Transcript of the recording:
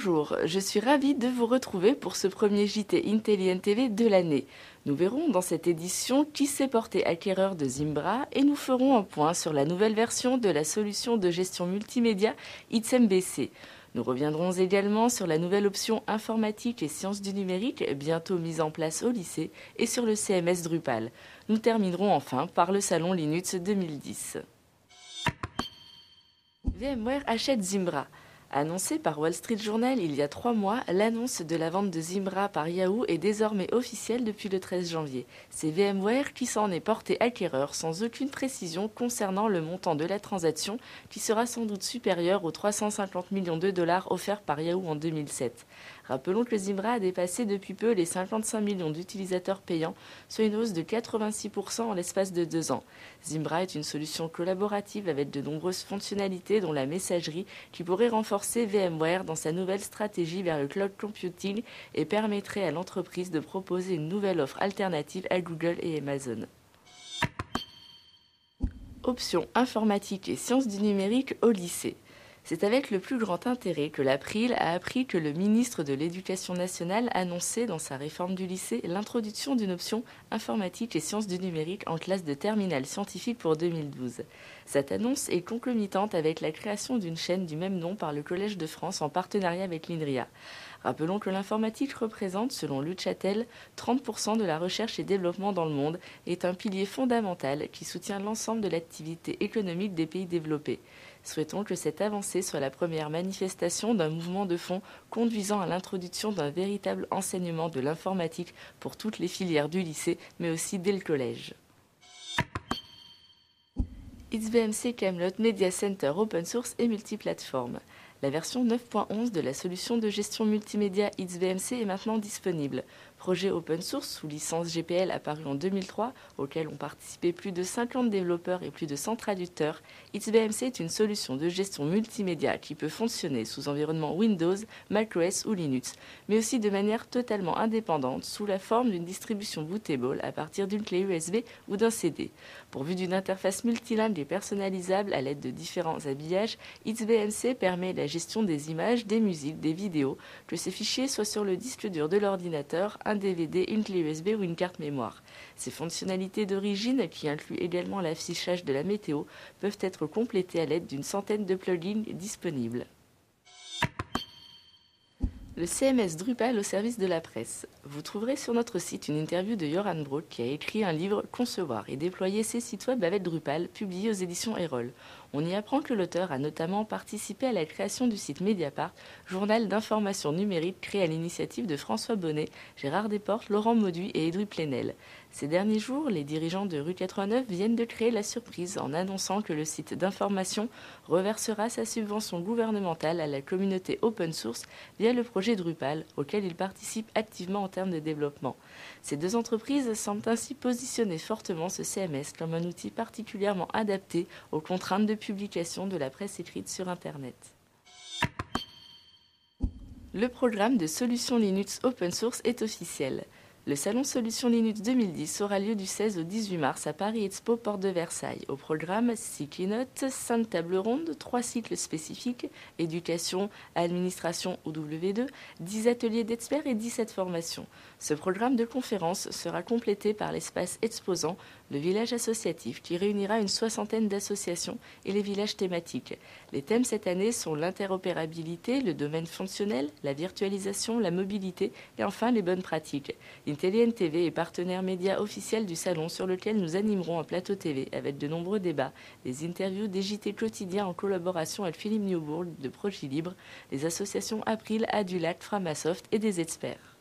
Bonjour, je suis ravie de vous retrouver pour ce premier JT Intelligent TV de l'année. Nous verrons dans cette édition qui s'est porté acquéreur de Zimbra et nous ferons un point sur la nouvelle version de la solution de gestion multimédia ITSMBC. Nous reviendrons également sur la nouvelle option informatique et sciences du numérique bientôt mise en place au lycée et sur le CMS Drupal. Nous terminerons enfin par le salon Linux 2010. VMware achète Zimbra. Annoncé par Wall Street Journal il y a 3 mois, l'annonce de la vente de Zimbra par Yahoo est désormais officielle depuis le 13 janvier. C'est VMware qui s'en est porté acquéreur sans aucune précision concernant le montant de la transaction qui sera sans doute supérieur aux 350 millions de dollars offerts par Yahoo en 2007. Rappelons que Zimbra a dépassé depuis peu les 55 millions d'utilisateurs payants, soit une hausse de 86% en l'espace de 2 ans. Zimbra est une solution collaborative avec de nombreuses fonctionnalités dont la messagerie qui pourrait renforcer VMware dans sa nouvelle stratégie vers le cloud computing et permettrait à l'entreprise de proposer une nouvelle offre alternative à Google et Amazon. Option informatique et sciences du numérique au lycée. C'est avec le plus grand intérêt que l'April a appris que le ministre de l'Éducation nationale annonçait dans sa réforme du lycée l'introduction d'une option informatique et sciences du numérique en classe de terminale scientifique pour 2012. Cette annonce est concomitante avec la création d'une chaîne du même nom par le Collège de France en partenariat avec l'INRIA. Rappelons que l'informatique représente, selon Luchatel, 30% de la recherche et développement dans le monde et est un pilier fondamental qui soutient l'ensemble de l'activité économique des pays développés. Souhaitons que cette avancée soit la première manifestation d'un mouvement de fond conduisant à l'introduction d'un véritable enseignement de l'informatique pour toutes les filières du lycée, mais aussi dès le collège. ITSBMC Camelot Media Center Open Source et multiplateforme. La version 9.11 de la solution de gestion multimédia ITSBMC est maintenant disponible. Projet open source sous licence GPL apparu en 2003, auquel ont participé plus de 50 développeurs et plus de 100 traducteurs, ITSBMC est une solution de gestion multimédia qui peut fonctionner sous environnement Windows, macOS ou Linux, mais aussi de manière totalement indépendante sous la forme d'une distribution bootable à partir d'une clé USB ou d'un CD. Pourvu d'une interface multilingue et personnalisable à l'aide de différents habillages, ITSBMC permet la gestion des images, des musiques, des vidéos, que ces fichiers soient sur le disque dur de l'ordinateur, un DVD, une clé USB ou une carte mémoire. Ces fonctionnalités d'origine, qui incluent également l'affichage de la météo, peuvent être complétées à l'aide d'une centaine de plugins disponibles. Le CMS Drupal au service de la presse. Vous trouverez sur notre site une interview de Joran Broek qui a écrit un livre « Concevoir et déployer ses sites web avec Drupal » publié aux éditions Erol. On y apprend que l'auteur a notamment participé à la création du site Mediapart, journal d'information numérique créé à l'initiative de François Bonnet, Gérard Desportes, Laurent Mauduit et Edoui Plenel. Ces derniers jours, les dirigeants de Rue 89 viennent de créer la surprise en annonçant que le site d'information reversera sa subvention gouvernementale à la communauté open source via le projet Drupal, auquel il participe activement en termes de développement. Ces deux entreprises semblent ainsi positionner fortement ce CMS comme un outil particulièrement adapté aux contraintes de publication de la presse écrite sur Internet. Le programme de Solutions Linux Open Source est officiel. Le salon Solutions Linux 2010 aura lieu du 16 au 18 mars à Paris Expo, porte de Versailles. Au programme, 6 keynotes, 5 tables rondes, 3 cycles spécifiques, éducation, administration ou W2, 10 ateliers d'experts et 17 formations. Ce programme de conférences sera complété par l'espace exposant, le village associatif qui réunira une 60aine d'associations et les villages thématiques. Les thèmes cette année sont l'interopérabilité, le domaine fonctionnel, la virtualisation, la mobilité et enfin les bonnes pratiques. Intelligent TV est partenaire média officiel du salon sur lequel nous animerons un plateau TV avec de nombreux débats, des interviews, des JT quotidiens en collaboration avec Philippe Newbourg de Progilibre, les associations April, Adulac, Framasoft et des experts.